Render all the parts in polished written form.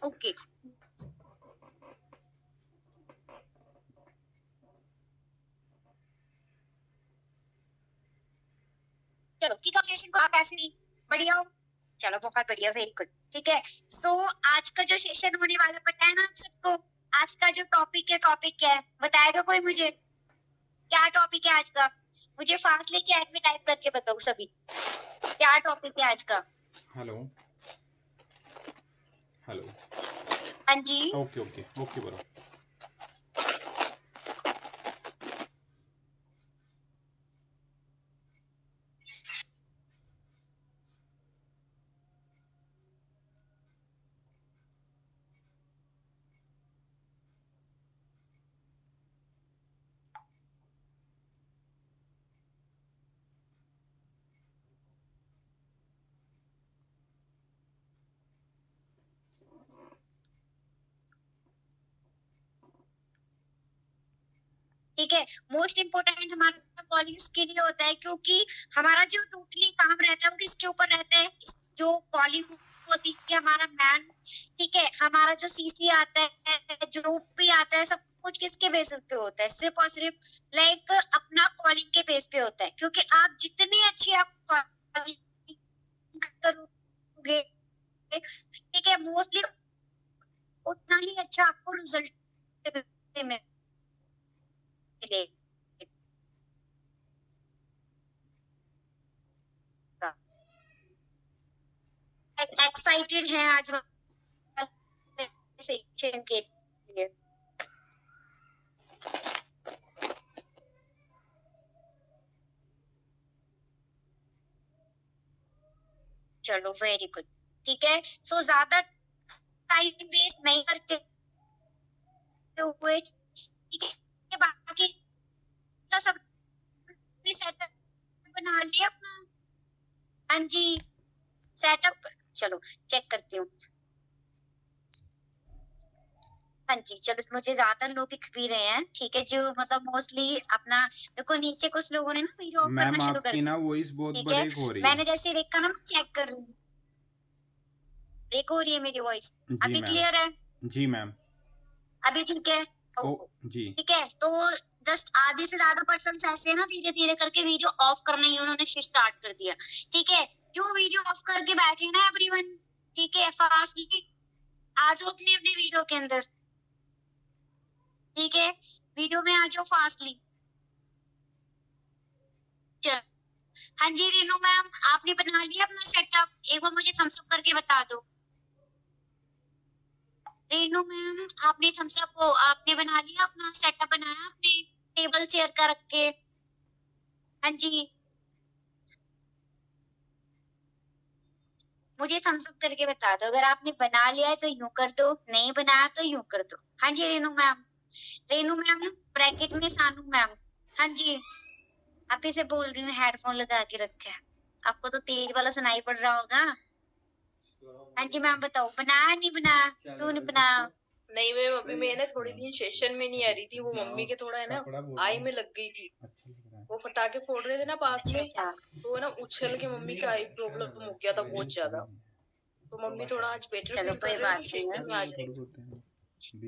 Okay चलो ठीक है, सेशन को आप ऐसे ही बढ़िया हो। चलो बहुत बढ़िया, वेरी गुड। ठीक है, सो आज का जो सेशन होने वाला पता है ना आप सबको? आज का जो टॉपिक क्या है बताएगा कोई मुझे? क्या टॉपिक है आज का? मुझे फास्टली चैट में टाइप करके बताओ सभी, क्या टॉपिक है आज का? Hello hello. हाँ जी, ओके ओके ओके ब्रो। ठीक है, मोस्ट इम्पोर्टेंट हमारा कॉलिंग स्किल ये होता है, क्योंकि हमारा जो टोटली काम रहता है वो किसके ऊपर रहता है? जो कॉलिंग होती है हमारा मैन, ठीक है, हमारा जो सीसी आता है, जो भी आता है, सब कुछ किसके बेसिस पे होता है? सिर्फ और सिर्फ लाइक अपना कॉलिंग के बेस पे होता है, क्योंकि आप जितनी अच्छी आप कॉलिंग करोगे, ठीक है, मोस्टली उतना ही अच्छा आपको रिजल्ट मिलेगा। एक्साइटेड हैं आज वाले सेशन के लिए? चलो वेरी गुड। ठीक है, सो ज्यादा टाइम वेस्ट नहीं करते हुए, ठीक है, बाकी का सब सेटअप बना लिया अपना? हाँ जी, सेटअप चलो चेक करती हूँ। हाँ जी, चलो मुझे ज्यादा लोग दिख भी रहे हैं, ठीक है, जो मतलब मोस्टली अपना, देखो नीचे कुछ लोगों ने ना वीडियो ऑफ करना मैम शुरू कर आपकी दी। ना वॉइस बहुत ठीक है, ब्रेक हो रही है। मैंने जैसे देखा ना, मैं चेक कर रही हूँ, ब्रेक हो रही है मेरी वॉइस। जी अभी मैम। क्लियर है? जी मैम। अभी ठीक है? ओ ओके, जी। ठीक है, तो जस्ट आधे से ज्यादा पर्सन ऐसे ना धीरे धीरे करके वीडियो ऑफ करना ही उन्होंने स्टार्ट कर दिया। ठीक है, जो वीडियो ऑफ करके बैठे ना एवरीवन, ठीक है, फास्टली आ जाओ अपने अपने वीडियो के अंदर। ठीक है, वीडियो में आ जाओ फास्टली। चल, हाँ जी रीनू मैम, आपने बना लिया अपना सेटअप? एक बार मुझे थम्स अप करके बता दो। रेनू मैम, आपने थम्स अप को आपने बना लिया अपना सेटअप? बनाया आपने टेबल चेयर का रख के? हाँ जी, मुझे थम्स अप करके बता दो, अगर आपने बना लिया है तो यूं कर दो, नहीं बनाया तो यूं कर दो। हाँ जी Renu ma'am, Renu ma'am bracket में सानू मैम। हाँ जी, आप ही से बोल रही हूँ, हेडफोन लगा के रखे हैं। आपको तो तेज वाला सुनाई पड़ रहा होगा। हाँ जी मैम बताओ, बनाया नहीं बनाया? क्यों नहीं बनाया? नहीं मैम, अभी मैं ना थोड़ी दिन सेशन में नहीं आ रही थी, वो मम्मी के थोड़ा है ना आई में लग गई थी। वो पटाखे फोड़ रहे थे ना पास अच्छा में, अच्छा, तो है ना उछल के मम्मी का आई प्रॉब्लम हो गया था बहुत ज्यादा। तो मम्मी थोड़ा आज बेटर चलो फील कोई कर रहे बात थे, नहीं है, सेशन में आ जाएंगे।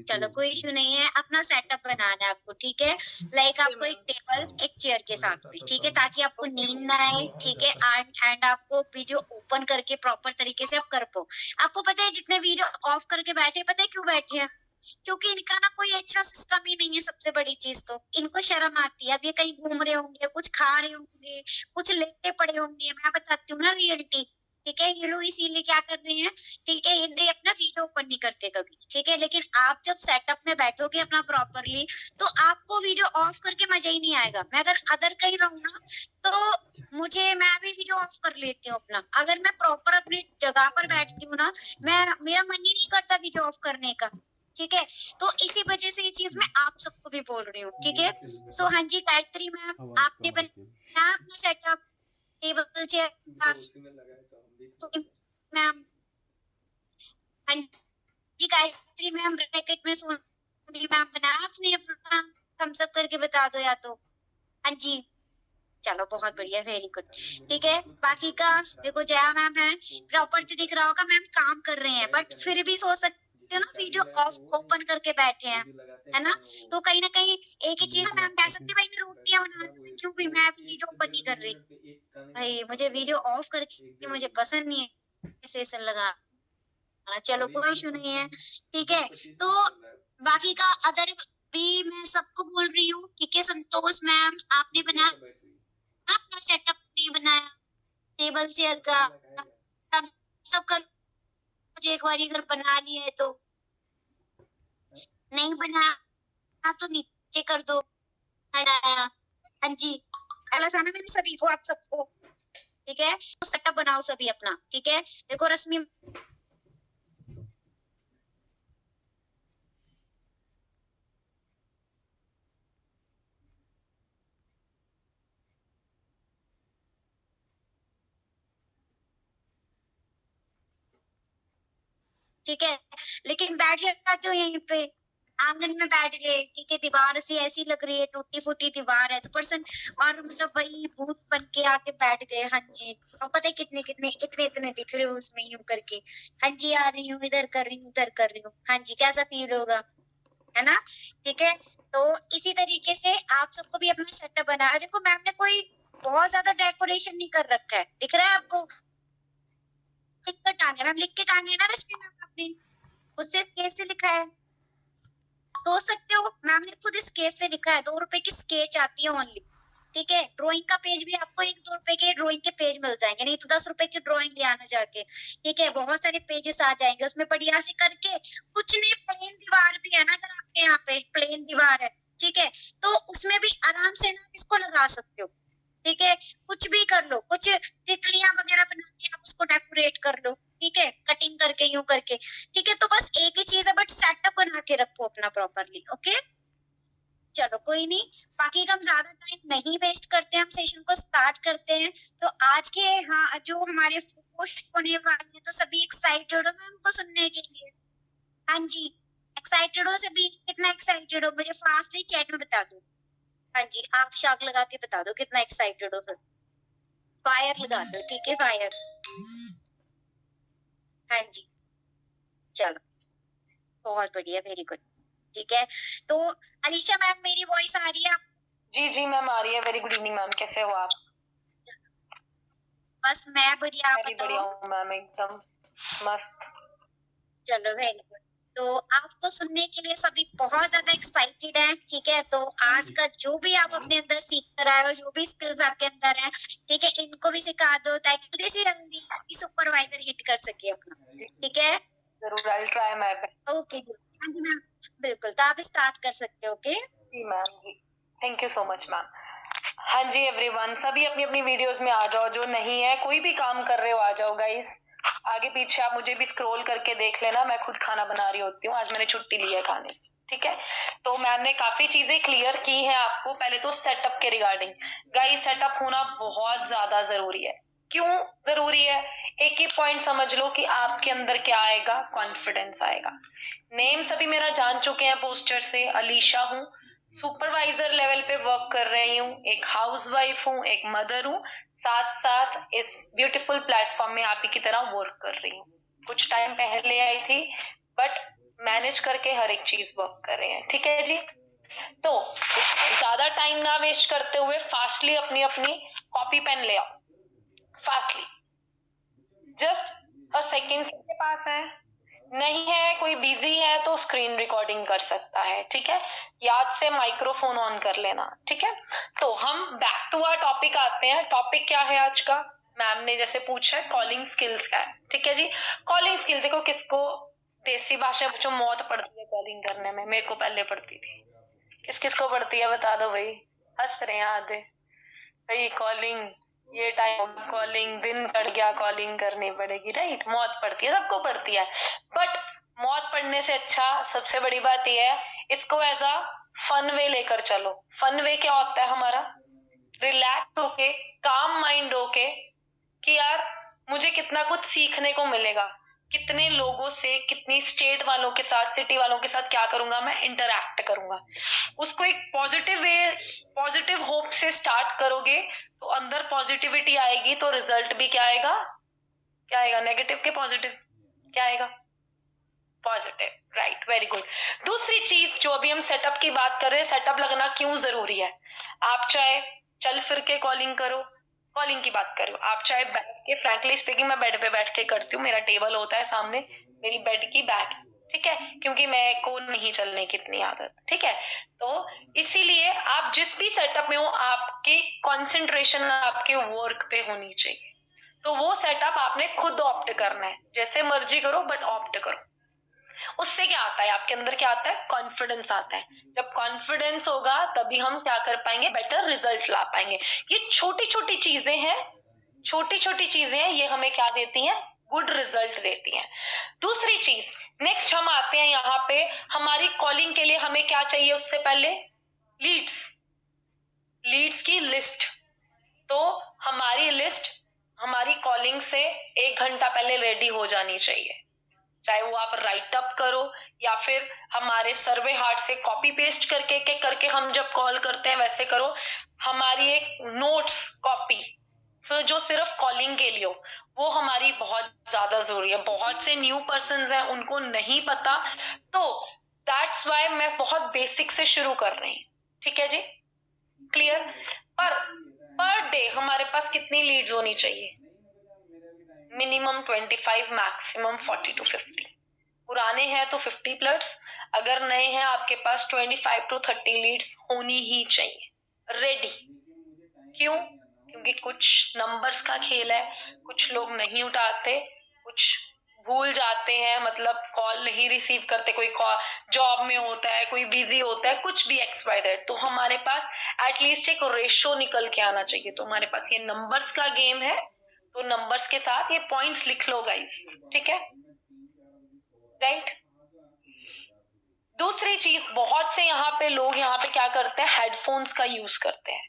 चलो कोई इशू नहीं है, अपना सेटअप बनाना है आपको, ठीक है, लाइक ओके आपको एक मैम। टेबल एक चेयर के साथ में, ठीक है, ताकि आपको ओके नींद ना आए, ठीक है, एंड आपको वीडियो ओपन करके प्रॉपर तरीके से आप कर पाओ। आपको पता है जितने वीडियो ऑफ करके बैठे, पता है क्यों बैठे हैं? क्योंकि इनका ना कोई अच्छा सिस्टम ही नहीं है। सबसे बड़ी चीज तो इनको शर्म आती है। अब ये कहीं घूम रहे होंगे, कुछ खा रहे होंगे, कुछ लेटे पड़े होंगे, मैं बताती हूँ ना रियलिटी। ठीक है, ये लोग इसीलिए क्या कर रहे हैं, ठीक है, ये अपना वीडियो ओपन नहीं करते कभी, ठीक है, लेकिन आप जब सेटअप में बैठोगे अपना प्रॉपरली, तो आपको वीडियो ऑफ करके मजा ही नहीं आएगा। मैं अगर अदर कहीं रहूँ ना, तो मैं भी वीडियो ऑफ कर लेती हूँ अपना। अगर मैं प्रॉपर अपनी जगह पर बैठती हूँ ना, मेरा मन ही नहीं करता वीडियो ऑफ करने का। ठीक है, तो इसी वजह से ये चीज मैं आप सबको भी बोल रही हूँ। ठीक है, सो हाँ जी गायत्री मैम, आपने बनाया अपना सेटअप टेबल चेयर मैम? हाँ जी गायत्री मैम, ब्रैकेट में सोनी मैम, बनाया आपने अपना? थम्स अप करके बता दो या तो। हाँ जी, चलो बहुत बढ़िया, वेरी गुड। ठीक है, बाकी का देखो, जया मैम है, प्रॉपर तो दिख रहा होगा मैम काम कर रहे हैं, बट फिर भी सकते हो ना वीडियो ऑफ ओपन करके बैठे हैं, है ना? तो कहीं ना कहीं एक ही चीज मैम कह सकते भाई मैं रोटियां बना रही हूँ, क्यों भी मैं अभी वीडियो ओपन नहीं कर रही भाई, मुझे वीडियो ऑफ करके मुझे पसंद नहीं है सेशन लगा। चलो कोई इशू नहीं है, ठीक है। तो बाकी का अदर भी मैं सबको बोल रही हूँ, ठीक है। संतोष मैम आपने बनाया अपना सेटअप, नहीं बनाया टेबल चेयर का, सब सब कर मुझे एक बार अगर बना लिया है तो, नहीं बनाया तो नीचे कर दो, बनाया। हाँ जी, आना मैंने सभी को, आप सबको, ठीक है। तो सेटअप बनाओ सभी अपना, ठीक है। देखो रश्मि ठीक है, लेकिन बैठ जाते हो यहीं पे आंगन में बैठ गए, ठीक है। दीवार से ऐसी लग रही है, टूटी फूटी दीवार है तो पर्सन, और मतलब वही भूत बन के आके बैठ गए। हाँ जी, और पता है कितने कितने इतने इतने दिख रहे हो उसमें यूं करके, हाँ जी आ रही हूँ, इधर कर रही हूँ, उधर कर रही हूँ। हाँ जी, कैसा फील होगा, है ना? ठीक है, तो इसी तरीके से आप सबको भी अपना सेटअप बनाया। देखो मैम ने कोई बहुत ज्यादा डेकोरेशन नहीं कर रखा है, दिख रहा है आपको? लिख कर टांगे मैम, लिख के टांगे ना रश्मि मैम आपने, उससे स्केच से लिखा है, सोच सकते हो। मैम ने खुद स्केच से लिखा है, 2 रुपए की स्केच आती है ओनली, ठीक है। ड्राइंग का पेज भी आपको 1-2 रुपए के ड्राइंग के पेज मिल जाएंगे, नहीं तो 10 रुपए की ड्राइंग ले आना जाके, ठीक है। बहुत सारे पेजेस आ जाएंगे उसमें बढ़िया से करके। कुछ नहीं, प्लेन दीवार भी है ना, अगर आपके यहाँ पे प्लेन दीवार है, ठीक है, तो उसमें भी आराम से ना इसको लगा सकते हो, ठीक है। कुछ भी कर लो, कुछ तितलियां वगैरह बना के आप उसको डेकोरेट कर लो, ठीक है, कटिंग करके यूं करके, ठीक है। तो बस एक ही चीज है, बट सेटअप बना के रखो अपना प्रॉपरली, ओके। चलो कोई नहीं, बाकी का हम ज्यादा टाइम नहीं वेस्ट करते हैं, हम सेशन को स्टार्ट करते हैं। तो आज के, हाँ, जो हमारे पोस्ट होने वाले हैं, तो सभी एक्साइटेड हो मैम को सुनने के लिए? हाँ जी, एक्साइटेड हो सभी? कितना एक्साइटेड हो मुझे फास्टली चैट में बता दो। हाँ जी, आग शाग लगा के बता दो कितना एक्साइटेड हो, फिर फायर लगा दो, ठीक है, फायर। हाँ जी, चलो बहुत बढ़िया, वेरी गुड, ठीक है। तो अलीशा मैम मेरी वॉइस आ रही है आपको? जी जी मैम आ रही है। वेरी गुड इवनिंग मैम, कैसे हो आप? बस मैं बढ़िया, आप मैं भी बढ़िया बताओ? हूँ मैम, एकदम मस्त। चलो वेरी गुड। तो आपको सुनने के लिए सभी बहुत ज्यादा एक्साइटेड हैं, ठीक है। तो आज का जो भी आप अपने अंदर सीख कर आए हो, जो भी स्किल्स आपके अंदर हैं, ठीक है, इनको भी सिखा दो ताकि जल्दी से जल्दी सुपरवाइजर हिट कर सके अपना, ठीक है। जरूर, I will try my best. Okay जी, हाँ जी मैम, बिल्कुल। तो आप स्टार्ट कर सकते हो, ओके। जी मैम, जी thank you so much ma'am. हाँ जी एवरीवन, सभी अपनी अपनी वीडियोस में आ जाओ, जो नहीं है कोई भी काम कर रहे हो आ जाओ गाइस। आगे पीछे आप मुझे भी स्क्रॉल करके देख लेना, मैं खुद खाना बना रही होती हूँ, आज मैंने छुट्टी ली है खाने से, ठीक है। तो मैम ने काफी चीजें क्लियर की हैं आपको। पहले तो सेटअप के रिगार्डिंग गाइस, सेटअप होना बहुत ज्यादा जरूरी है। क्यों जरूरी है? एक ही पॉइंट समझ लो कि आपके अंदर क्या आएगा, कॉन्फिडेंस आएगा। नेम सभी मेरा जान चुके हैं पोस्टर से, अलीशा हूँ, सुपरवाइजर लेवल पे वर्क कर रही हूँ, एक हाउसवाइफ हूँ, एक मदर हूँ, साथ साथ इस ब्यूटीफुल प्लेटफॉर्म में आप ही की तरह वर्क कर रही हूँ। कुछ टाइम पहले आई थी, बट मैनेज करके हर एक चीज वर्क कर रहे हैं, ठीक है जी। तो ज्यादा टाइम ना वेस्ट करते हुए फास्टली अपनी अपनी कॉपी पेन ले आओ, फास्टली, जस्ट अ सेकेंड के पास है, नहीं है कोई बिजी है तो स्क्रीन रिकॉर्डिंग कर सकता है, ठीक है। याद से माइक्रोफोन ऑन कर लेना, ठीक है। तो हम बैक टू आवर टॉपिक आते हैं। टॉपिक क्या है आज का? मैम ने जैसे पूछा है कॉलिंग स्किल्स का है, ठीक है जी। कॉलिंग स्किल देखो, किसको देसी भाषा में जो मौत पड़ती है कॉलिंग करने में, मेरे को पहले पड़ती थी। किस किस को पड़ती है बता दो भाई, हंस रहे हैं आधे भाई। कॉलिंग, ये टाइम कॉलिंग, दिन चढ़ गया कॉलिंग करनी पड़ेगी, राइट। मौत पड़ती है, सबको पड़ती है, बट मौत पड़ने से अच्छा सबसे बड़ी बात यह है, इसको एज अ फन वे लेकर चलो। फन वे क्या होता है हमारा? रिलैक्स होके, काम माइंड होके, कि यार मुझे कितना कुछ सीखने को मिलेगा, कितने लोगों से, कितनी स्टेट वालों के साथ, सिटी वालों के साथ क्या करूंगा मैं, इंटरैक्ट करूंगा। उसको एक पॉजिटिव वे, पॉजिटिव होप से स्टार्ट करोगे तो अंदर पॉजिटिविटी आएगी, तो रिजल्ट भी क्या आएगा, क्या आएगा, नेगेटिव के पॉजिटिव क्या आएगा? Positive, right, very good. दूसरी चीज जो अभी हम सेटअप की बात कर रहे हैं, सेटअप लगना क्यों जरूरी है। आप चाहे चल फिर के कॉलिंग करो, कॉलिंग की बात करो, आप चाहे बैठ के, फ्रैंकली स्पीकिंग मैं बेड पे बैठ के करती हूँ, मेरा टेबल होता है सामने, मेरी बेड की बैक, ठीक है, क्योंकि मैं को नहीं चलने की इतनी आदत, ठीक है। तो इसीलिए आप जिस भी सेटअप में हो, आपकी कंसंट्रेशन आपके वर्क पे होनी चाहिए। तो वो सेटअप आपने खुद ऑप्ट करना है, जैसे मर्जी करो बट ऑप्ट करो। उससे क्या आता है, आपके अंदर क्या आता है, कॉन्फिडेंस आता है। जब कॉन्फिडेंस होगा तभी हम क्या कर पाएंगे, बेटर रिजल्ट ला पाएंगे। ये छोटी छोटी चीजें हैं, छोटी छोटी चीजें हैं, ये हमें क्या देती हैं, गुड रिजल्ट देती हैं। दूसरी चीज, नेक्स्ट हम आते हैं यहाँ पे, हमारी कॉलिंग के लिए हमें क्या चाहिए, उससे पहले लीड्स, लीड्स की लिस्ट। तो हमारी लिस्ट हमारी कॉलिंग से 1 घंटा पहले रेडी हो जानी चाहिए, चाहे वो आप राइट अप करो या फिर हमारे सर्वे हार्ट से कॉपी पेस्ट करके हम जब कॉल करते हैं वैसे करो। हमारी एक नोट्स कॉपी जो सिर्फ कॉलिंग के लिए हो, वो हमारी बहुत ज्यादा जरूरी है। बहुत से न्यू पर्सन्स हैं, उनको नहीं पता, तो दैट्स वाई मैं बहुत बेसिक से शुरू कर रही हूँ, ठीक है जी, क्लियर। पर डे हमारे पास कितनी लीड्स होनी चाहिए, मिनिमम 25, मैक्सिमम 40 to 50। पुराने हैं तो 50 प्लस, अगर नए हैं आपके पास 25 to 30 लीड्स होनी ही चाहिए रेडी। क्यों, क्योंकि कुछ नंबर्स का खेल है, कुछ लोग नहीं उठाते, कुछ भूल जाते हैं, मतलब कॉल नहीं रिसीव करते, कोई कॉल जॉब में होता है, कोई बिजी होता है, कुछ भी XYZ। तो हमारे पास एटलीस्ट एक रेशो निकल के आना चाहिए। तो हमारे पास ये नंबर्स का गेम है, तो नंबर्स के साथ ये पॉइंट्स लिख लो गाइस, ठीक है, राइट। दूसरी चीज, बहुत से यहाँ पे लोग यहाँ पे क्या करते हैं, हेडफोन्स का यूज करते हैं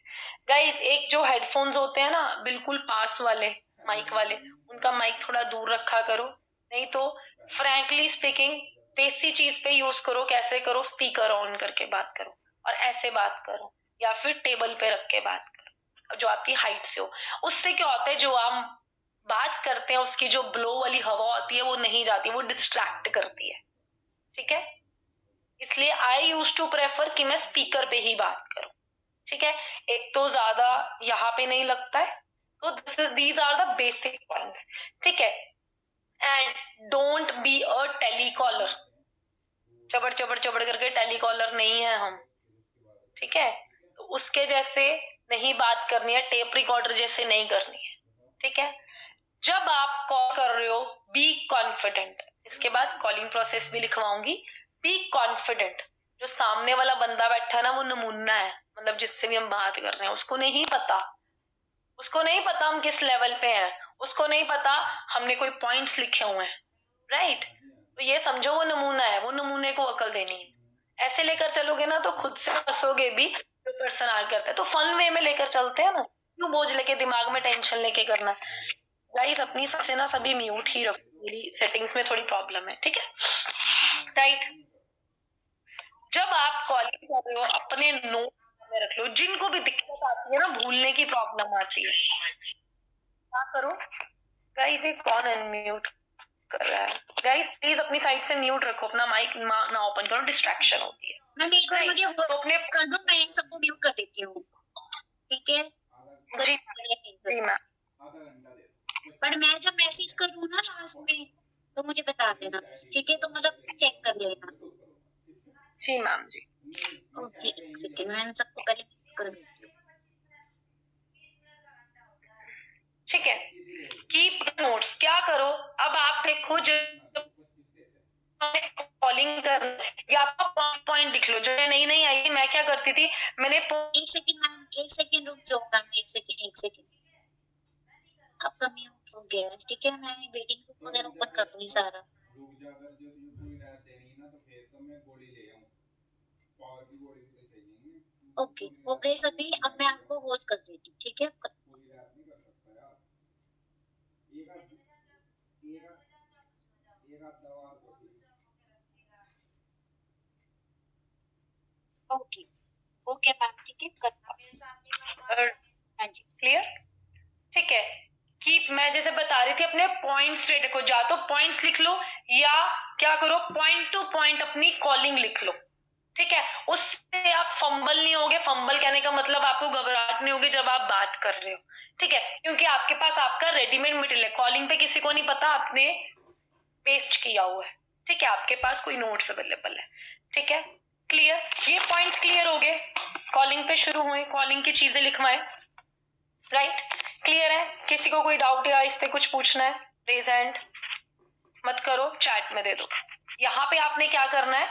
गाइस। एक जो हेडफोन्स होते हैं ना बिल्कुल पास वाले माइक वाले, उनका माइक थोड़ा दूर रखा करो, नहीं तो फ्रैंकली स्पीकिंग देसी चीज पे यूज करो। कैसे करो, स्पीकर ऑन करके बात करो और ऐसे बात करो, या फिर टेबल पे रख के बात करो जो आपकी हाइट से हो। उससे क्या होता है, जो हम बात करते हैं उसकी जो ब्लो वाली हवा होती है वो नहीं जाती, वो डिस्ट्रैक्ट करती है, ठीक है। इसलिए आई यूज टू प्रेफर कि मैं स्पीकर पे ही बात करूं, ठीक है। एक तो ज्यादा यहाँ पे नहीं लगता है, तो these are the basic points, ठीक है। And don't be a telecaller, चबड़ चबड़ चबड़ करके टेलीकॉलर नहीं है हम, ठीक है। तो उसके जैसे नहीं बात करनी है, टेप रिकॉर्डर जैसे नहीं करनी है, ठीक है। जब आप कॉल कर रहे हो बी कॉन्फिडेंट, इसके बाद कॉलिंग प्रोसेस भी लिखवाऊंगी। बी कॉन्फिडेंट, जो सामने वाला बंदा बैठा है ना वो नमूना है, मतलब जिससे भी हम बात कर रहे हैं उसको नहीं पता, उसको नहीं पता हम किस लेवल पे हैं, उसको नहीं पता हमने कोई पॉइंट्स लिखे हुए हैं, राइट। तो ये समझो वो नमूना है, वो नमूने को अकल देनी है। ऐसे लेकर चलोगे ना तो खुद से हंसोगे भी, जो पर्सन आगे करता है। तो फन वे में लेकर चलते हैं ना, क्यों बोझ लेके दिमाग में टेंशन लेके करना। गाइस अपनी से ना सभी म्यूट ही रखो, मेरी सेटिंग्स में थोड़ी प्रॉब्लम है, ठीक है, राइट। जब आप कॉलिंग कर रहे हो अपने नोट में रख लो। जिनको भी दिक्कत आती है ना, भूलने की प्रॉब्लम आती है, क्या करो गाइस, ये कौन अनम्यूट कर रहा है, गाइस प्लीज अपनी साइड से म्यूट रखो, अपना माइक ना ओपन करो, डिस्ट्रैक्शन होती है। मैम एक बार मुझे तो अपने कर दो, मैं इन सबको म्यूट कर देती हूँ, ठीक है। जी जी मैम, पर मैं जब मैसेज करूँ ना लास्ट में तो मुझे बता देना, ठीक है, तो मतलब चेक कर लेना। जी मैम जी। ओके, एक सेकंड, मैं इन सबको पहले म्यूट कर देती हूँ। ठीक है, कीप नोट्स। क्या करो, अब आप देखो जब कॉलिंग कर, या तो पॉइंट लिख लो। जो नई नई आई थी, मैं क्या करती थी, मैंने एक सेकंड मैम, एक सेकंड रुक जाओ मैम, एक सेकंड आपका म्यूट हो गया है, ठीक है। मैं वेटिंग रूम वगैरह ओपन कर दूंगी सारा। ओके, हो गए सभी। अब मैं आपको वॉच कर देती हूँ, ठीक है। ओके ओके मैम, ठीक है, कर हाँ जी, क्लियर, ठीक है। कि मैं जैसे बता रही थी अपने पॉइंट्स रेट रखो, या तो पॉइंट्स लिख लो या क्या करो पॉइंट टू पॉइंट अपनी कॉलिंग लिख लो, ठीक है। उससे आप फंबल नहीं होगे, फंबल कहने का मतलब आपको घबराहट नहीं होगी जब आप बात कर रहे हो, ठीक है, क्योंकि आपके पास आपका रेडीमेड मटेरियल है। कॉलिंग पे किसी को नहीं पता आपने पेस्ट किया हुआ है, ठीक है, आपके पास कोई नोट्स अवेलेबल है, ठीक है। क्लियर, ये पॉइंट्स क्लियर हो गए, कॉलिंग पे शुरू हुए, कॉलिंग की चीजें लिखवाएं, राइट। क्लियर है, किसी को कोई डाउट या इस पे कुछ पूछना है, रेज हैंड मत करो, चैट में दे दो। यहाँ पे आपने क्या करना है,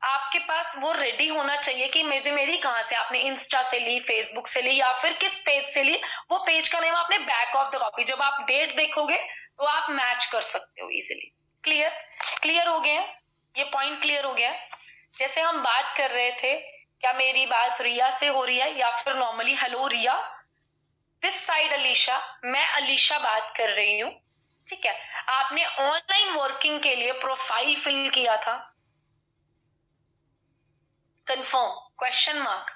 आपके पास वो रेडी होना चाहिए कि मेरी कहाँ से, आपने इंस्टा से ली, फेसबुक से ली, या फिर किस पेज से ली, वो पेज का नेम आपने बैक ऑफ द कॉपी, जब आप डेट देखोगे तो आप मैच कर सकते हो इजिली। क्लियर, क्लियर हो गया, ये पॉइंट क्लियर हो गया। जैसे हम बात कर रहे थे, क्या मेरी बात रिया से हो रही है या फिर normally, hello Riya, this side Alisha, मैं अलीशा बात कर रही हूँ, ठीक है। आपने ऑनलाइन वर्किंग के लिए प्रोफाइल फिल किया था, कंफर्म, क्वेश्चन मार्क,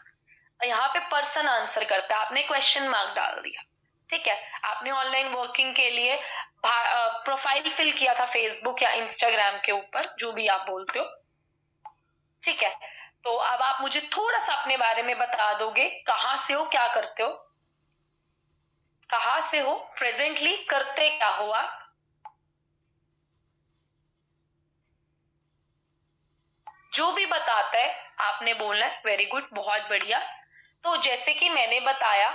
यहाँ पे पर्सन आंसर करता है, आपने क्वेश्चन मार्क डाल दिया, ठीक है। आपने ऑनलाइन वर्किंग के लिए प्रोफाइल फिल किया था फेसबुक या इंस्टाग्राम के ऊपर, जो भी आप बोलते हो, ठीक है। तो अब आप मुझे थोड़ा सा अपने बारे में बता दोगे, कहाँ से हो, क्या करते हो, कहाँ से हो, प्रेजेंटली करते क्या हो आप, जो भी बताता है आपने बोलना है। वेरी गुड, बहुत बढ़िया। तो जैसे कि मैंने बताया,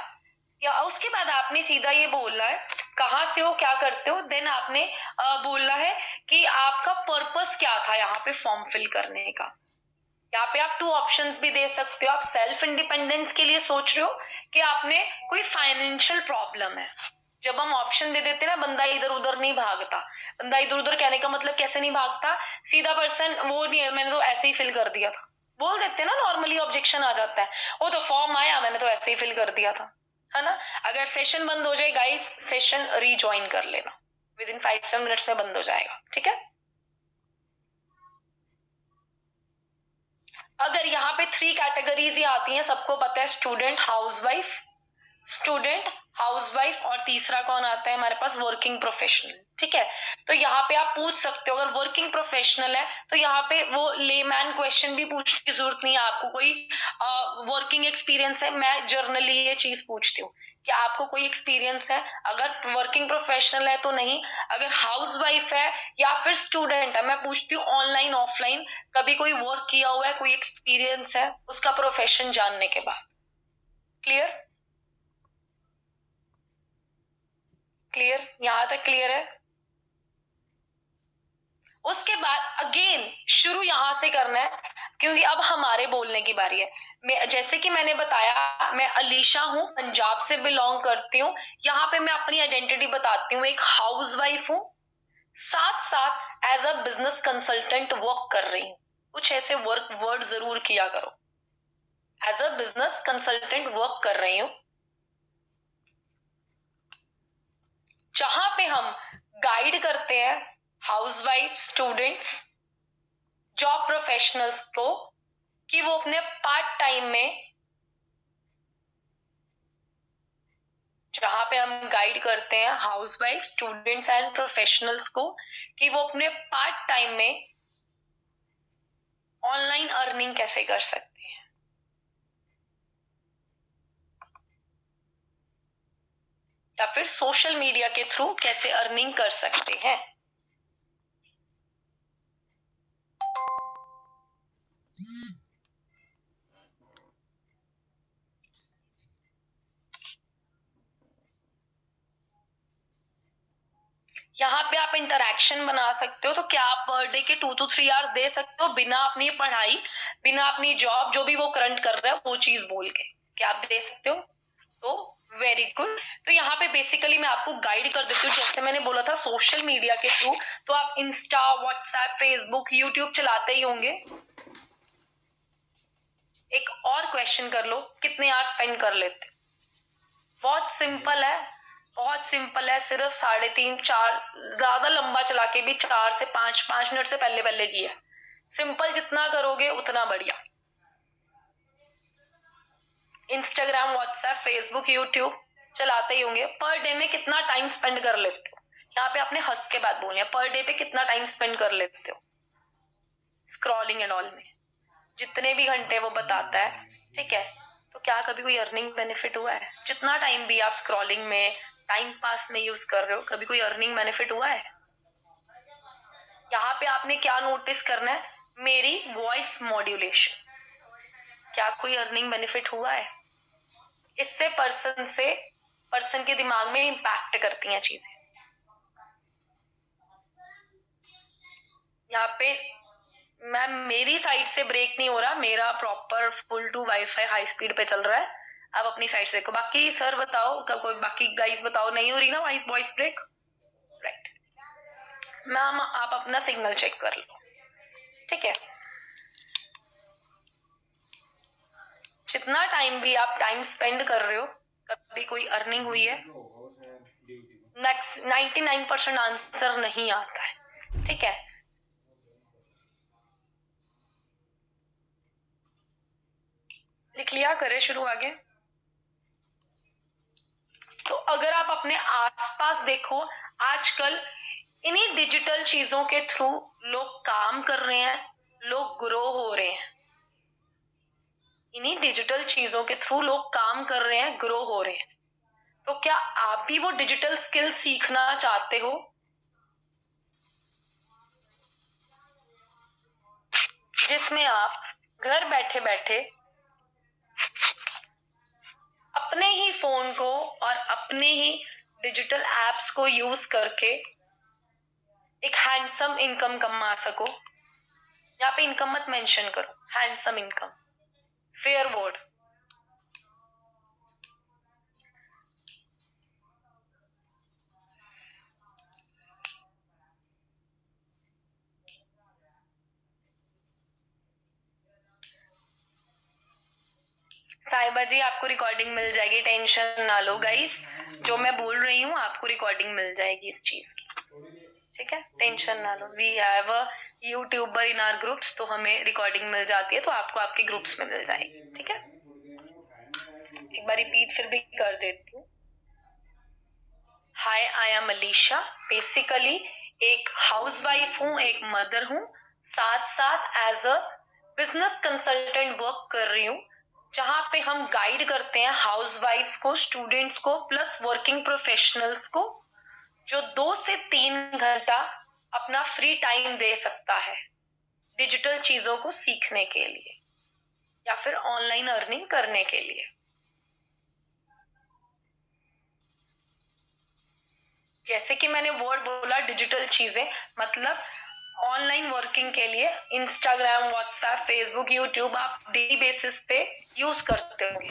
या उसके बाद आपने सीधा ये बोलना है कहाँ से हो, क्या करते हो, देन आपने बोलना है कि आपका पर्पस क्या था यहाँ पे फॉर्म फिल करने का। यहाँ पे आप 2 ऑप्शंस भी दे सकते हो, आप सेल्फ इंडिपेंडेंस के लिए सोच रहे हो कि आपने कोई फाइनेंशियल प्रॉब्लम है। जब हम ऑप्शन दे देते हैं ना, बंदा इधर उधर नहीं भागता, बंदा इधर उधर कहने का मतलब कैसे नहीं भागता, सीधा पर्सन वो नहीं है, मैंने तो ऐसे ही फिल कर दिया था, बोल देते हैं ना, नॉर्मली ऑब्जेक्शन आ जाता है, वो तो फॉर्म आया, मैंने तो ऐसे ही फिल कर दिया था, है ना। अगर सेशन बंद हो जाए गाइस, सेशन रीज्वाइन कर लेना, विद इन 5-7 मिनट्स में बंद हो जाएगा, ठीक है। अगर यहाँ पे 3 कैटेगरीज ही आती हैं, सबको पता है, स्टूडेंट, हाउसवाइफ और तीसरा कौन आता है हमारे पास, वर्किंग प्रोफेशनल, ठीक है। तो यहाँ पे आप पूछ सकते हो, अगर वर्किंग प्रोफेशनल है तो यहाँ पे वो लेमैन क्वेश्चन भी पूछने की जरूरत नहीं है, आपको कोई वर्किंग एक्सपीरियंस है, मैं जर्नली ये चीज पूछती हूँ कि आपको कोई एक्सपीरियंस है, अगर वर्किंग प्रोफेशनल है तो नहीं, अगर हाउसवाइफ है या फिर स्टूडेंट है, मैं पूछती हूँ ऑनलाइन ऑफलाइन कभी कोई वर्क किया हुआ है, कोई एक्सपीरियंस है उसका प्रोफेशन जानने के बाद। क्लियर, क्लियर, यहां तक क्लियर है। उसके बाद अगेन शुरू यहां से करना है, क्योंकि अब हमारे बोलने की बारी है। मैं जैसे कि मैंने बताया, मैं अलीशा हूं, पंजाब से बिलोंग करती हूँ, यहाँ पे मैं अपनी आइडेंटिटी बताती हूँ, एक हाउसवाइफ हूँ, साथ साथ as a business consultant work कर रही हूँ। कुछ ऐसे वर्ड जरूर किया करो, as a business consultant work कर रही हूँ, जहां पे हम गाइड करते हैं हाउसवाइफ, स्टूडेंट्स, जॉब प्रोफेशनल्स को कि वो अपने पार्ट टाइम में, जहां पे हम गाइड करते हैं हाउसवाइफ, स्टूडेंट्स एंड प्रोफेशनल्स को कि वो अपने पार्ट टाइम में ऑनलाइन अर्निंग कैसे कर सकते हैं। या फिर सोशल मीडिया के थ्रू कैसे अर्निंग कर सकते हैं। यहाँ पे आप इंटरैक्शन बना सकते हो, तो क्या आप पर डे के 2 to 3 आवर्स दे सकते हो बिना अपनी पढ़ाई, बिना अपनी जॉब, जो भी वो करंट कर रहा है वो चीज बोल के, क्या आप दे सकते हो? तो वेरी गुड। तो यहाँ पे बेसिकली मैं आपको गाइड कर देती हूँ, जैसे मैंने बोला था सोशल मीडिया के थ्रू, तो आप इंस्टा, व्हाट्सएप, फेसबुक, यूट्यूब चलाते ही होंगे। एक और क्वेश्चन कर लो, कितने आवर स्पेंड कर लेते? बहुत सिंपल है, बहुत सिंपल है, सिर्फ 3.5-4, ज्यादा लंबा चला के भी 4 से 5 मिनट से पहले पहले की है। सिंपल जितना करोगे उतना बढ़िया। इंस्टाग्राम, व्हाट्सएप, फेसबुक, यूट्यूब चलाते ही होंगे, पर डे में कितना टाइम स्पेंड कर लेते हो? यहाँ पे आपने हंस के बात बोलनी है, पर डे पे कितना टाइम स्पेंड कर लेते हो स्क्रॉलिंग एंड ऑल में? जितने भी घंटे वो बताता है, ठीक है। तो क्या कभी कोई अर्निंग बेनिफिट हुआ है? जितना टाइम भी आप स्क्रॉलिंग में, टाइम पास में यूज कर रहे हो, कभी कोई अर्निंग बेनिफिट हुआ है? यहाँ पे आपने क्या नोटिस करना है? मेरी वॉइस मॉड्यूलेशन, क्या कोई अर्निंग बेनिफिट हुआ है? इससे पर्सन के दिमाग में इम्पैक्ट करती हैं चीजें। यहाँ पे मैम मेरी साइड से ब्रेक नहीं हो रहा, मेरा proper full to WiFi high speed पे चल रहा है। आप अपनी साइड से देखो। बाकी सर बताओ, कोई बाकी गाइस बताओ, नहीं हो रही ना वॉइस ब्रेक? राइट मैम, आप अपना सिग्नल चेक कर लो, ठीक है। जितना टाइम भी आप टाइम स्पेंड कर रहे हो, कभी कोई अर्निंग हुई है? 99% आंसर नहीं आता है, ठीक है। लिख लिया, करे शुरू आगे। तो अगर आप अपने आसपास देखो, आजकल इन्हीं डिजिटल चीजों के थ्रू लोग काम कर रहे हैं, लोग ग्रो हो रहे हैं। इन्हीं डिजिटल चीजों के थ्रू लोग काम कर रहे हैं, ग्रो हो रहे हैं। तो क्या आप भी वो डिजिटल स्किल सीखना चाहते हो जिसमें आप घर बैठे बैठे अपने ही फोन को और अपने ही डिजिटल एप्स को यूज करके एक हैंडसम इनकम कमा सको? यहाँ पे इनकम मत मेंशन करो, हैंडसम इनकम, फेयर वर्ड। साहिबा जी, आपको रिकॉर्डिंग मिल जाएगी, टेंशन ना लो गाइस। जो मैं बोल रही हूँ आपको रिकॉर्डिंग मिल जाएगी इस चीज की, ठीक है, टेंशन ना लो। We have a YouTuber in our groups, तो हमें रिकॉर्डिंग मिल जाती है, तो आपको आपके ग्रुप्स में मिल जाएगी, ठीक है। एक बार रिपीट फिर भी कर देती हूँ। Hi, I am Alisha. Basically एक हाउसवाइफ हूँ, एक मदर हूँ, साथ साथ as a business consultant work कर रही हूँ, जहां पे हम गाइड करते हैं हाउसवाइफ्स को, स्टूडेंट्स को, प्लस वर्किंग प्रोफेशनल्स को, जो 2 से 3 घंटा अपना फ्री टाइम दे सकता है डिजिटल चीजों को सीखने के लिए या फिर ऑनलाइन अर्निंग करने के लिए। जैसे कि मैंने वर्ड बोला डिजिटल चीजें, मतलब ऑनलाइन वर्किंग के लिए इंस्टाग्राम, व्हाट्सएप, फेसबुक, यूट्यूब आप डेली बेसिस पे यूज करते होंगे।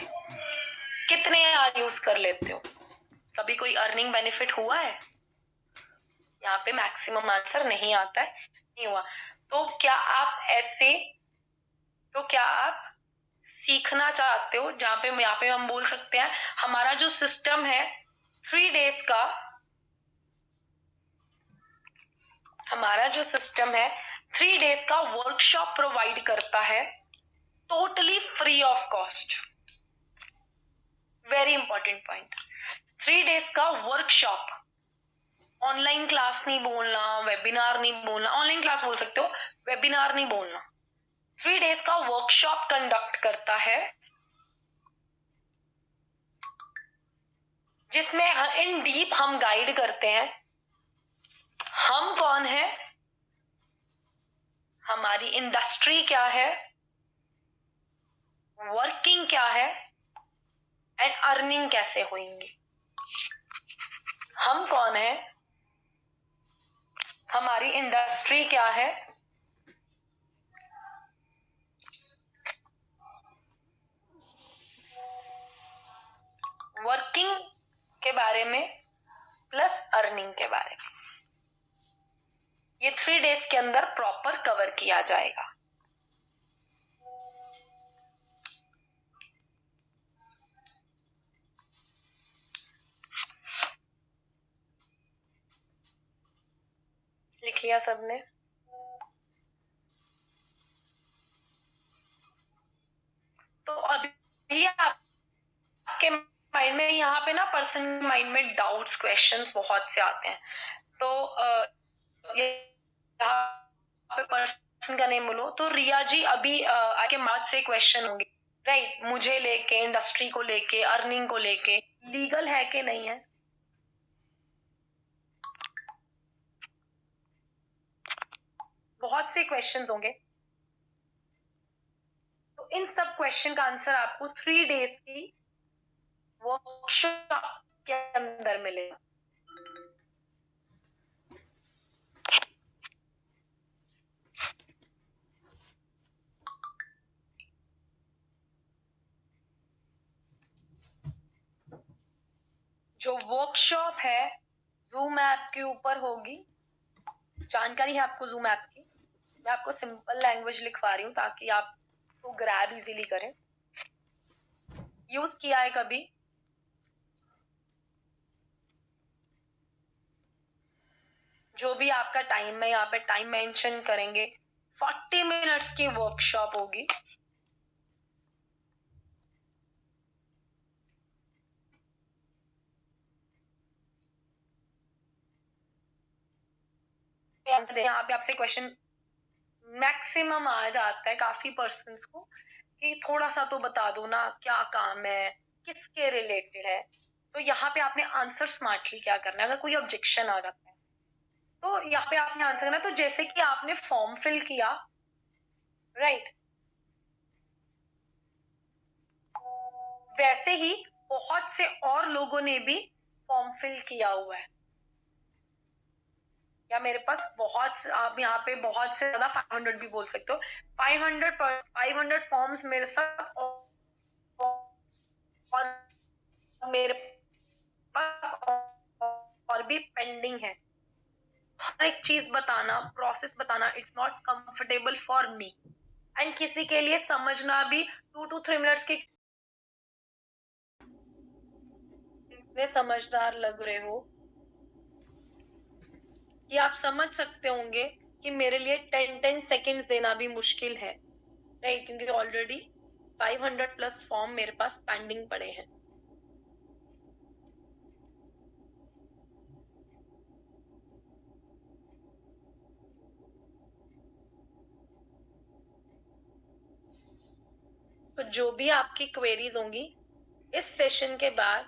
कितने यार यूज कर लेते हो? कभी कोई अर्निंग बेनिफिट हुआ है? यहाँ पे मैक्सिमम आंसर नहीं आता है, नहीं हुआ। तो क्या आप सीखना चाहते हो? जहाँ पे यहाँ पे हम बोल सकते हैं हमारा जो सिस्टम है 3 डेज का, हमारा जो सिस्टम है 3 डेज का वर्कशॉप प्रोवाइड करता है, totally free of cost. Very important point, 3 days का वर्कशॉप। ऑनलाइन क्लास नहीं बोलना, वेबिनार नहीं बोलना, ऑनलाइन क्लास बोल सकते हो, वेबिनार नहीं बोलना। 3 डेज का वर्कशॉप कंडक्ट करता है, जिसमें इन डीप हम गाइड करते हैं हम कौन है, हमारी इंडस्ट्री क्या है, वर्किंग क्या है एंड अर्निंग कैसे होंगी। हम कौन है, हमारी इंडस्ट्री क्या है, वर्किंग के बारे में प्लस अर्निंग के बारे में। ये 3 डेज के अंदर प्रॉपर कवर किया जाएगा। लिख लिया सबने? तो अभी आपके माइंड में यहाँ पे ना पर्सन माइंड में डाउट्स क्वेश्चंस बहुत से आते हैं, तो यहाँ पे पर्सन का नेम बोलो तो रिया जी अभी आके मार्च से क्वेश्चन होंगे, राइट? मुझे लेके, इंडस्ट्री को लेके, अर्निंग को लेके, लीगल है कि नहीं है, बहुत से क्वेश्चंस होंगे। तो इन सब क्वेश्चन का आंसर आपको 3 डेज की वर्कशॉप के अंदर मिलेगा। जो वर्कशॉप है जूम ऐप के ऊपर होगी, जानकारी है आपको जूम ऐप की, मैं आपको सिंपल लैंग्वेज लिखवा रही हूँ ताकि आप इसको ग्रैब इजीली करें। यूज किया है कभी? जो भी आपका टाइम है, यहाँ पे टाइम मेंशन करेंगे, 40 मिनट्स की वर्कशॉप होगी। यहाँ पे आपसे क्वेश्चन मैक्सिमम आ जाता है काफी पर्सन्स को कि थोड़ा सा तो बता दो ना, क्या काम है, किसके रिलेटेड है। तो यहाँ पे आपने आंसर स्मार्टली क्या करना है, अगर कोई ऑब्जेक्शन आ जाता है तो यहाँ पे आपने आंसर करना। तो जैसे कि आपने फॉर्म फिल किया, राइट, वैसे ही बहुत से और लोगों ने भी फॉर्म फिल किया हुआ है। या मेरे पास आप यहाँ पे बहुत से ज्यादा 500 भी बोल सकते हो, 500 फॉर्म्स मेरे साथ और मेरे पास और भी पेंडिंग है। हर एक चीज बताना, प्रोसेस बताना, it's not comfortable for me, and किसी के लिए समझना भी 2 to 3 मिनट्स के। इतने समझदार लग रहे हो कि आप समझ सकते होंगे कि मेरे लिए 10 सेकेंड्स देना भी मुश्किल है, राइट? क्योंकि ऑलरेडी 500 प्लस फॉर्म मेरे पास पेंडिंग पड़े हैं। तो जो भी आपकी क्वेरीज होंगी इस सेशन के बाद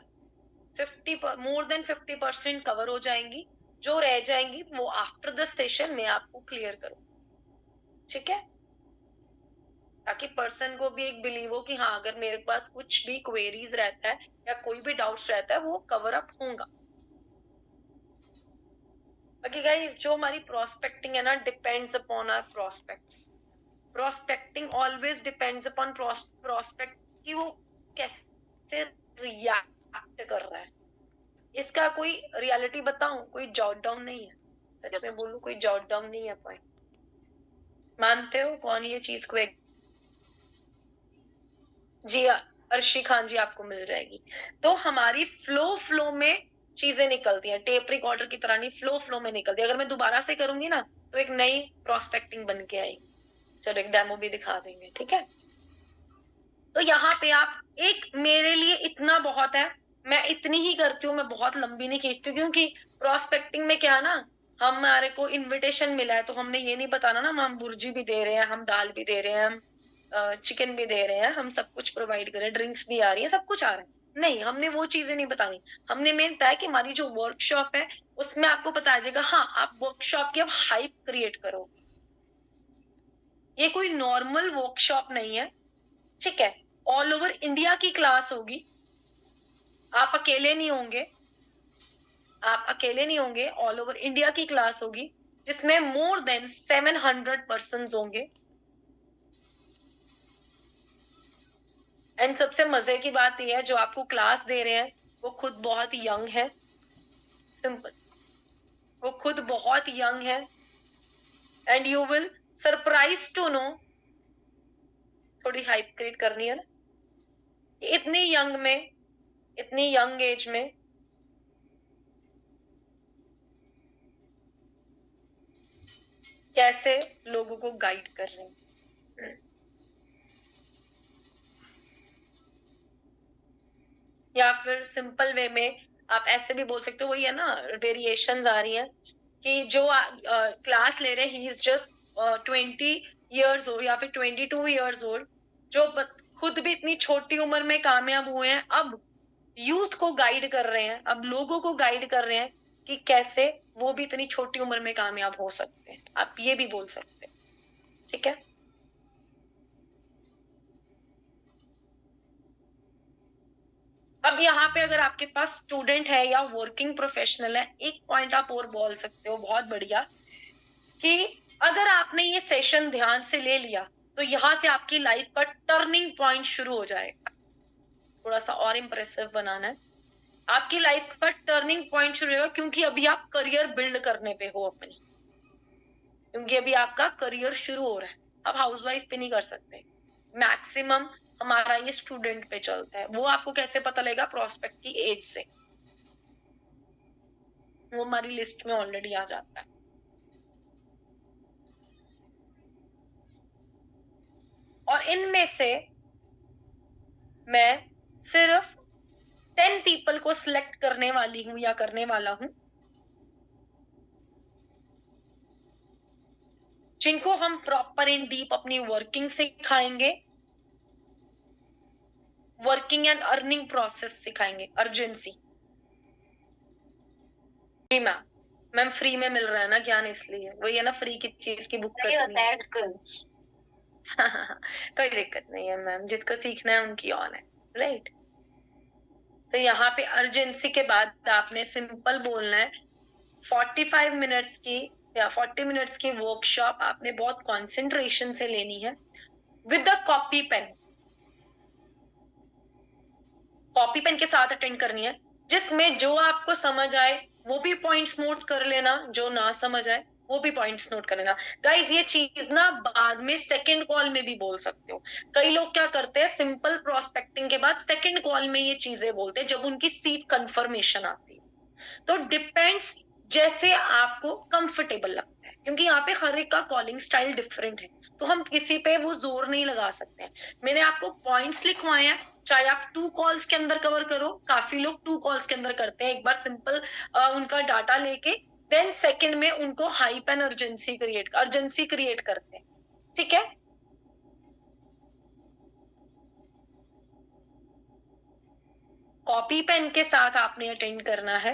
मोर देन 50% कवर हो जाएंगी। जो रह जाएंगी वो आफ्टर द सेशन में आपको क्लियर करूं, ठीक है? ताकि पर्सन को भी एक बिलीव हो कि हाँ, अगर मेरे पास कुछ भी क्वेरीज रहता है या कोई भी डाउट्स रहता है वो कवर अप होगा। बाकी गाइस, जो हमारी प्रोस्पेक्टिंग है ना, depends upon our prospects. Prospecting always depends upon prospect कि वो कैसे रिएक्ट कर रहा है। इसका कोई रियलिटी बताऊं, कोई जॉट डाउन नहीं है। सच में बोलूं, कोई जॉट डाउन नहीं है पॉइंट। मानते हो कौन ये चीज को जी अर्शी खान जी आपको मिल जाएगी। तो हमारी फ्लो में चीजें निकलती हैं, टेप रिकॉर्डर की तरह नहीं, फ्लो में निकलती है। अगर मैं दोबारा से करूंगी ना तो एक नई प्रोस्पेक्टिंग बन के आएगी। चलो एक डेमो भी दिखा देंगे, ठीक है? तो यहाँ पे आप मेरे लिए इतना बहुत है, मैं इतनी ही करती हूँ, मैं बहुत लंबी नहीं खींचती, क्योंकि प्रोस्पेक्टिंग में क्या है ना, हमारे को इनविटेशन मिला है तो हमने ये नहीं बताना ना हम बुर्जी भी दे रहे हैं, हम दाल भी दे रहे हैं, हम चिकन भी दे रहे हैं, हम सब कुछ प्रोवाइड कर रहे हैं, ड्रिंक्स भी आ रही है, सब कुछ आ रहा है। नहीं, हमने वो चीजें नहीं बतानी। हमने मेन तय कि हमारी जो वर्कशॉप है उसमें आपको बताया जाएगा, हाँ आप वर्कशॉप की अब हाइप क्रिएट करो। ये कोई नॉर्मल वर्कशॉप नहीं है, ठीक है? ऑल ओवर इंडिया की क्लास होगी, आप अकेले नहीं होंगे, ऑल ओवर इंडिया की क्लास होगी जिसमें मोर देन 700 पर्सन्स होंगे। एंड सबसे मजे की बात यह है, जो आपको क्लास दे रहे हैं वो खुद बहुत यंग है। सिंपल, वो खुद बहुत यंग है, and you will surprise to know. थोड़ी हाइप क्रिएट करनी है ना, इतनी यंग एज में कैसे लोगों को गाइड कर रहे हैं। या फिर सिंपल वे में आप ऐसे भी बोल सकते हो, वही है ना, वेरिएशंस आ रही हैं कि जो क्लास ले रहे हैं, he is just 20 years old या फिर 22 years old, जो खुद भी इतनी छोटी उम्र में कामयाब हुए हैं, अब यूथ को गाइड कर रहे हैं, अब लोगों को गाइड कर रहे हैं कि कैसे वो भी इतनी छोटी उम्र में कामयाब हो सकते हैं। आप ये भी बोल सकते हैं, ठीक है। अब यहाँ पे अगर आपके पास स्टूडेंट है या वर्किंग प्रोफेशनल है, एक पॉइंट आप और बोल सकते हो, बहुत बढ़िया, कि अगर आपने ये सेशन ध्यान से ले लिया तो यहाँ से आपकी लाइफ का टर्निंग पॉइंट शुरू हो जाएगा। थोड़ा सा और इंप्रेसिव बनाना है, आपकी लाइफ का टर्निंग पॉइंट शुरू होगा, क्योंकि अभी आप करियर बिल्ड करने पे हो अपनी, क्योंकि अभी आपका करियर शुरू हो रहा है। अब हाउसवाइफ पे नहीं कर सकते, मैक्सिमम हमारा ये स्टूडेंट पे चलता है। वो आपको कैसे पता लगेगा? प्रोस्पेक्ट की एज से, वो हमारी लिस्ट में ऑलरेडी आ जाता है। और इनमें से मैं सिर्फ 10 पीपल को सिलेक्ट करने वाली हूं या करने वाला हूं, जिनको हम प्रॉपर इन डीप अपनी वर्किंग सिखाएंगे, वर्किंग एंड अर्निंग प्रोसेस सिखाएंगे, अर्जेंसी। जी मैम फ्री में मिल रहा है ना ज्ञान, इसलिए वही है ना, फ्री की चीज की बुक करनी है। कोई दिक्कत नहीं है मैम, जिसको सीखना है उनकी ऑन है, राइट। तो यहाँ पे अर्जेंसी के बाद आपने सिंपल बोलना है। 45 मिनट्स की या 40 मिनट्स की वर्कशॉप आपने बहुत कंसंट्रेशन से लेनी है, with the copy pen. Copy pen के साथ अटेंड करनी है, जिसमें जो आपको समझ आए वो भी पॉइंट्स नोट कर लेना, जो ना समझ आए वो भी पॉइंट्स नोट कर लेना। गाइज ये चीज ना बाद में सेकंड कॉल में भी बोल सकते हो। कई लोग क्या करते हैं, सिंपल प्रोस्पेक्टिंग के बाद सेकंड कॉल में ये चीजें बोलते हैं जब उनकी सीट कंफर्मेशन आती है। तो डिपेंड्स, जैसे आपको कंफर्टेबल लगता है, क्योंकि यहाँ पे हर एक का कॉलिंग स्टाइल डिफरेंट है, तो हम किसी पे वो जोर नहीं लगा सकते हैं। मैंने आपको पॉइंट्स लिखवाए हैं, चाहे आप 2 कॉल्स के अंदर कवर करो, काफी लोग 2 कॉल्स के अंदर करते हैं। एक बार सिंपल उनका डाटा लेके देन सेकंड में उनको हाइप एंड अर्जेंसी क्रिएट करते हैं, ठीक है। कॉपी पेन के साथ आपने अटेंड करना है,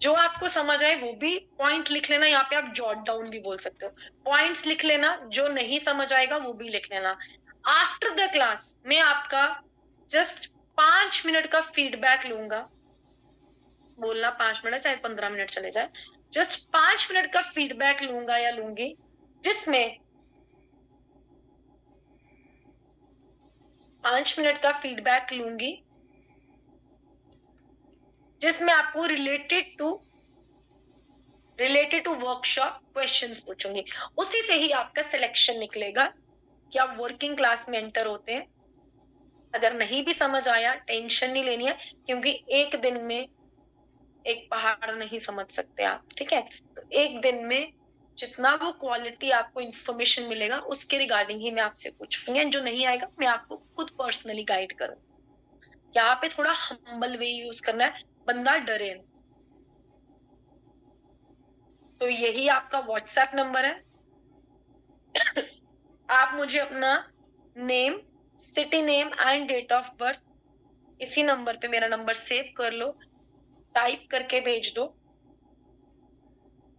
जो आपको समझ आए वो भी पॉइंट लिख लेना। यहाँ पे आप जॉट डाउन भी बोल सकते हो, पॉइंट्स लिख लेना, जो नहीं समझ आएगा वो भी लिख लेना। आफ्टर द क्लास मैं आपका जस्ट 5 मिनट का फीडबैक लूंगा, बोलना 5 मिनट चाहे 15 मिनट चले जाए, जस्ट 5 मिनट का फीडबैक लूंगा या लूंगी, जिसमें 5 मिनट का फीडबैक लूंगी जिसमें आपको रिलेटेड टू वर्कशॉप क्वेश्चंस पूछूंगी। उसी से ही आपका सिलेक्शन निकलेगा कि आप वर्किंग क्लास में एंटर होते हैं। अगर नहीं भी समझ आया, टेंशन नहीं लेनी है, क्योंकि एक दिन में एक पहाड़ नहीं समझ सकते आप, ठीक है। तो एक दिन में जितना वो क्वालिटी आपको इंफॉर्मेशन मिलेगा उसके रिगार्डिंग ही मैं आपसे पूछूंगी, जो नहीं आएगा मैं आपको खुद पर्सनली गाइड करूँ। यहाँ पे थोड़ा हम्बल वे यूज करना है, बंदा डरे। तो यही आपका व्हाट्सएप नंबर है। आप मुझे अपना name, city name and date of birth इसी नंबर पे मेरा नंबर सेव कर लो, टाइप करके भेज दो।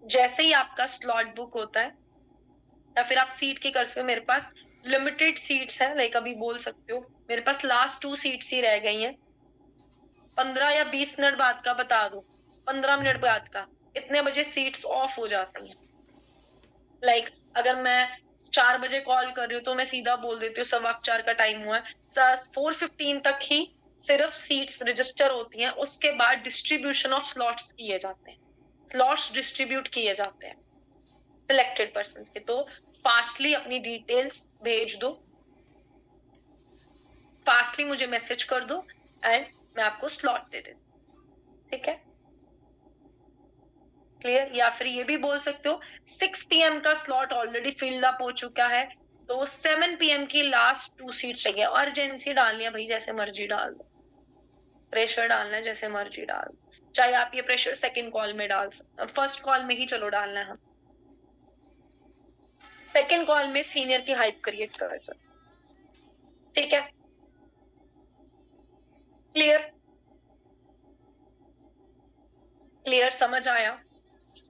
जैसे ही आपका स्लॉट बुक होता है, या फिर आप सीट की कर सकते हो, मेरे पास लिमिटेड सीट्स है, लाइक अभी बोल सकते हो मेरे पास लास्ट 2 सीट्स ही रह गई हैं। 15 या 20 मिनट बाद का बता दो, 15 मिनट बाद का, इतने बजे सीट्स ऑफ हो जाती हैं। लाइक अगर मैं 4 बजे कॉल कर रही हूँ तो मैं सीधा बोल देती हूँ 4:15 का टाइम हुआ है, 4:15 तक ही सिर्फ सीट्स रजिस्टर होती हैं। उसके बाद डिस्ट्रीब्यूशन ऑफ स्लॉट्स किए जाते हैं, स्लॉट्स डिस्ट्रीब्यूट किए जाते हैं सिलेक्टेड पर्संस के। तो फास्टली अपनी डिटेल्स भेज दो, फास्टली मुझे मैसेज कर दो एंड मैं आपको स्लॉट दे देती, ठीक है, क्लियर। या फिर ये भी बोल सकते हो 6 PM का स्लॉट ऑलरेडी फिल्ड अप हो चुका है, तो 7 PM की लास्ट 2 सीट्स चाहिए। अर्जेंसी डालनी है भाई, जैसे मर्जी डाल दो, प्रेशर डालना है जैसे मर्जी डाल, चाहे आप ये प्रेशर सेकंड कॉल में डाल सकते, फर्स्ट कॉल में ही चलो डालना है, हम सेकंड कॉल में सीनियर की हाइप क्रिएट कर सकते, ठीक है? क्लियर? क्लियर, समझ आया?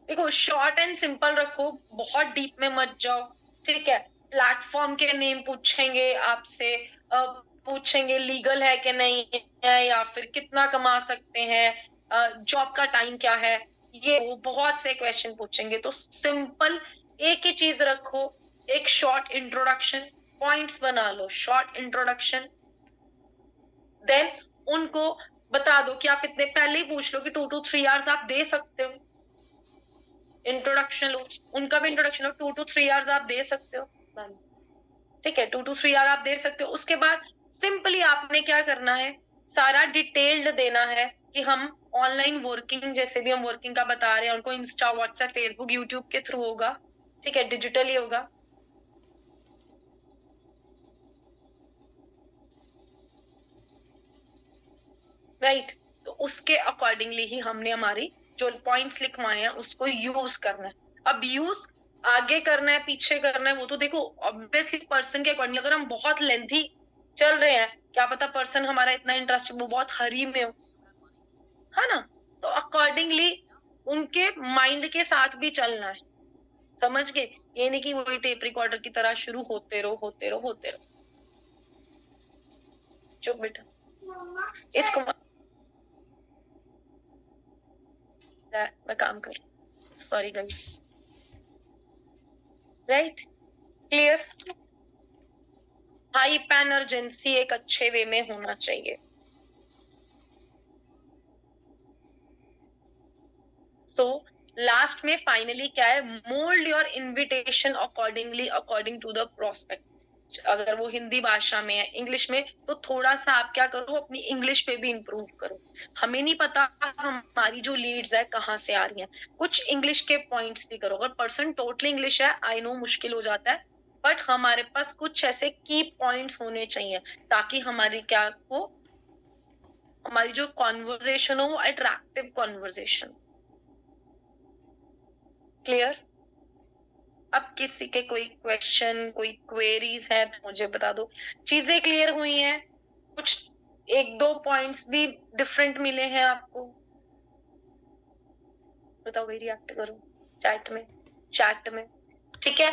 देखो शॉर्ट एंड सिंपल रखो, बहुत डीप में मत जाओ, ठीक है? प्लेटफॉर्म के नेम पूछेंगे आपसे, पूछेंगे लीगल है कि नहीं है, या फिर कितना कमा सकते हैं, जॉब का टाइम क्या है, ये बहुत से क्वेश्चन पूछेंगे। तो सिंपल एक ही चीज रखो, एक शॉर्ट इंट्रोडक्शन, पॉइंट्स बना लो, शॉर्ट इंट्रोडक्शन, देन उनको बता दो कि आप इतने, पहले ही पूछ लो कि 2 to 3 आवर्स आप दे सकते हो, इंट्रोडक्शन लो, उनका भी इंट्रोडक्शन लो, 2 to 3 आवर्स आप दे सकते हो, ठीक है? 2 to 3 आवर्स आप दे सकते हो। उसके बाद सिंपली आपने क्या करना है, सारा डिटेल्ड देना है कि हम ऑनलाइन वर्किंग, जैसे भी हम वर्किंग का बता रहे हैं, उनको इंस्टा, व्हाट्सएप, फेसबुक, यूट्यूब के थ्रू होगा, ठीक है? डिजिटली होगा, राइट? तो उसके अकॉर्डिंगली ही हमने हमारी जो पॉइंट्स लिखवाए हैं उसको यूज करना है। अब यूज आगे करना है पीछे करना है वो तो देखो ऑब्वियसली पर्सन के अकॉर्डिंग, अगर हम बहुत लेंथी चल रहे हैं, क्या पता पर्सन हमारा इतना इंटरेस्ट वो बहुत हरी में हो, है ना? तो अकॉर्डिंगली उनके माइंड के साथ भी चलना है, समझ गए? ये नहीं कि वही टेप रिकॉर्डर की तरह शुरू होते रहो होते रहो होते रहो। चुप बेटा, इसको मैं काम कर, sorry guys, right? Clear? Hype and urgency एक अच्छे वे में होना चाहिए। तो लास्ट में फाइनली क्या है, mould your invitation accordingly according to the prospect. अगर वो हिंदी भाषा में है, इंग्लिश में, तो थोड़ा सा आप क्या करो, अपनी इंग्लिश पे भी इंप्रूव करो। हमें नहीं पता हमारी जो लीड्स है कहाँ से आ रही हैं, कुछ इंग्लिश के पॉइंट्स भी करो। अगर पर्सन टोटली इंग्लिश है, आई नो मुश्किल हो जाता है, बट हमारे पास कुछ ऐसे की पॉइंट्स होने चाहिए ताकि हमारी क्या हो, हमारी जो कॉन्वर्जेशन हो वो अट्रैक्टिव कॉन्वर्जेशन। क्लियर? अब किसी के कोई क्वेश्चन, कोई क्वेरीज है तो मुझे बता दो। चीजें क्लियर हुई हैं? कुछ 1-2 पॉइंट्स भी डिफरेंट मिले हैं आपको? बताओ भाई, रिएक्ट करो चैट में, ठीक है?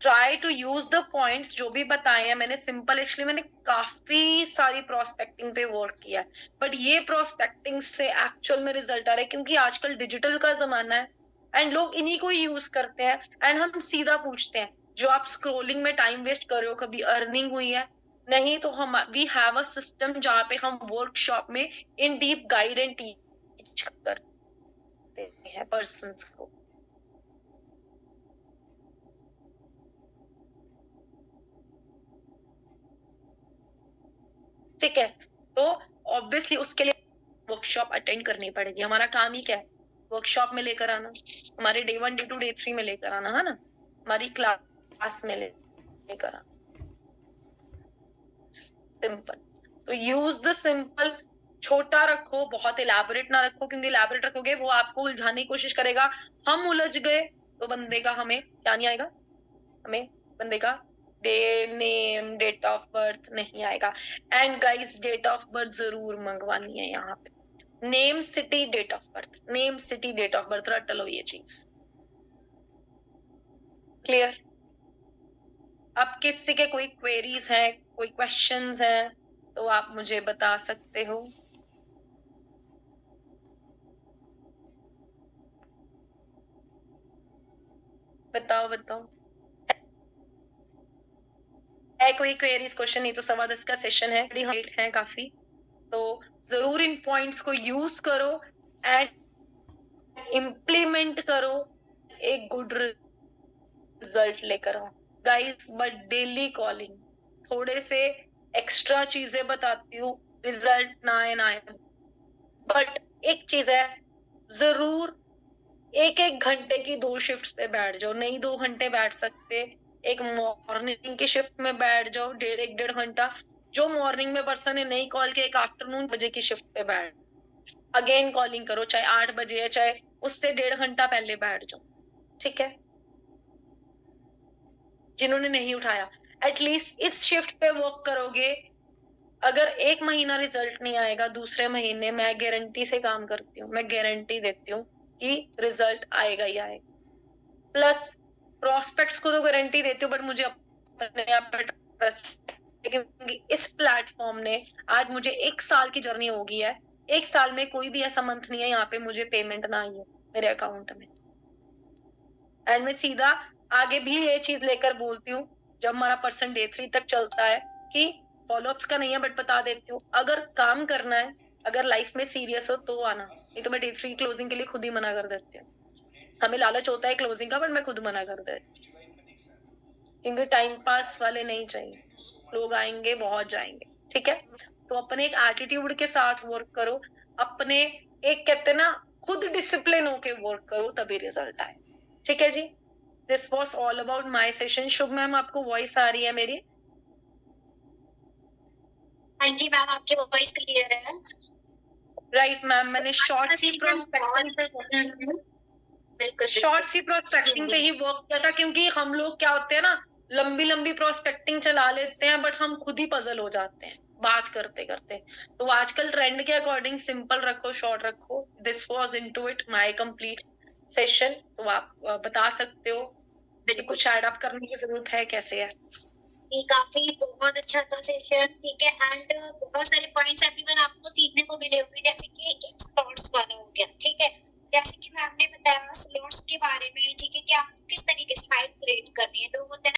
Try to use the points जो भी बताए हैं मैंने। सिंपल एक्चुअली मैंने काफी सारी प्रोस्पेक्टिंग पे वर्क किया है, बट ये प्रोस्पेक्टिंग से एक्चुअल में रिजल्ट आ रहा है, क्योंकि आजकल डिजिटल का जमाना है एंड लोग इन्हीं को यूज करते हैं। एंड हम सीधा पूछते हैं, जो आप स्क्रोलिंग में टाइम वेस्ट कर रहे हो, कभी अर्निंग हुई है? नहीं। तो हम वी हैव अ सिस्टम जहाँ पे हम वर्कशॉप में इन डीप गाइड एंड टीच करते हैं पर्सन्स को। ठीक है, तो ऑब्वियसली उसके लिए वर्कशॉप अटेंड करनी पड़ेगी। हमारा काम ही क्या है, वर्कशॉप में लेकर आना, हमारे डे 1 डे 2 डे 3 में लेकर आना, है ना, हमारी क्लास में लेकर आना। सिंपल, तो यूज द सिंपल। छोटा रखो, बहुत इलैबोरेट ना रखो, क्योंकि इलैबोरेट रखोगे वो आपको उलझाने की कोशिश करेगा। हम उलझ गए तो बंदे का हमें क्या नहीं आएगा, हमें बंदे का day, name, date of birth नहीं आएगा। And guys, date of birth जरूर मंगवानी है यहाँ पे। Name, city, date of birth, name, city, date of birth, रट लो ये चीज। क्लियर? अब किसी के कोई क्वेरीज हैं, कोई क्वेश्चंस हैं तो आप मुझे बता सकते हो। बताओ है कोई क्वेरीज, क्वेश्चन? नहीं तो 10:15 का सेशन है, लेट है काफी, तो जरूर इन पॉइंट्स को यूज करो एंड इम्प्लीमेंट करो, एक गुड रिजल्ट लेकर आओ गाइस। बट डेली कॉलिंग, थोड़े से एक्स्ट्रा चीजें बताती हूँ, रिजल्ट ना आए, बट एक चीज है, जरूर 1-1 घंटे की 2 शिफ्ट्स पे बैठ जाओ। नहीं 2 घंटे बैठ सकते, एक मॉर्निंग की शिफ्ट में बैठ जाओ 1.5 घंटा, जो मॉर्निंग में पर्सन ने नहीं कॉल किया, एक आफ्टरनून बजे की शिफ्ट पे बैठ, अगेन कॉलिंग करो, चाहे 8 बजे है, चाहे उससे 1.5 घंटा पहले बैठ जाओ, ठीक है। जिन्होंने नहीं उठाया, एटलीस्ट इस शिफ्ट पे वर्क करोगे। अगर 1 महीना रिजल्ट नहीं आएगा, दूसरे महीने मैं गारंटी से काम करती हूँ, मैं गारंटी देती हूँ कि रिजल्ट आएगा ही आएगा। प्लस प्रोस्पेक्ट्स को तो गारंटी देती हूँ, बट मुझे अपने आप पे ट्रस्ट, क्योंकि इस प्लेटफॉर्म ने आज मुझे 1 साल की जर्नी हो गई है, 1 साल में कोई भी ऐसा मंथ नहीं है यहाँ पे मुझे पेमेंट ना आई है मेरे अकाउंट में। एंड मैं सीधा आगे भी ये चीज लेकर बोलती हूँ, जब हमारा पर्सन डे 3 तक चलता है, कि फॉलोअप्स का नहीं है, बट बता देती हूँ, अगर काम करना है, अगर लाइफ में सीरियस हो तो आना, नहीं तो मैं डे 3 क्लोजिंग के लिए खुद ही मना कर देती हूँ। हमें लालच होता है क्लोजिंग का, बट मैं खुद मना कर देती हूँ, क्योंकि टाइम पास वाले नहीं चाहिए, लोग आएंगे बहुत जाएंगे, ठीक है। तो अपने एक एटीट्यूड के साथ वर्क करो, अपने एक कहते हैं ना, खुद डिसिप्लिन होके वर्क करो, तभी रिजल्ट आए, ठीक है जी। This was all about my session. Shubh ma'am, आपको वॉइस आ रही है मेरी? हाँ जी मैम, आपकी वॉइस क्लियर है। राइट मैम, मैंने शॉर्ट सी प्रोस्पेक्टिंग पे ही वर्क किया था, क्योंकि हम लोग क्या होते हैं ना, लंबी प्रोस्पेक्टिंग चला लेते हैं, बट हम खुद ही पजल हो जाते हैं बात करते करते। तो आजकल ट्रेंड के अकॉर्डिंग सिंपल रखो, शॉर्ट रखो। This was into it my complete session. तो आप बता सकते हो कुछ एड अप करने की जरूरत है, कैसे है? काफी बहुत अच्छा था सेशन, ठीक है। एंड बहुत सारे पॉइंट्स एवरीवन आपको सीखने को मिले होंगे, जैसे कि स्लॉट्स वाला हो गया, ठीक है। जैसे कि मैम ने बताया स्लॉट्स के बारे में, ठीक है, कि आपको किस तरीके से फाइल क्रिएट करनी है। लोग होते हैं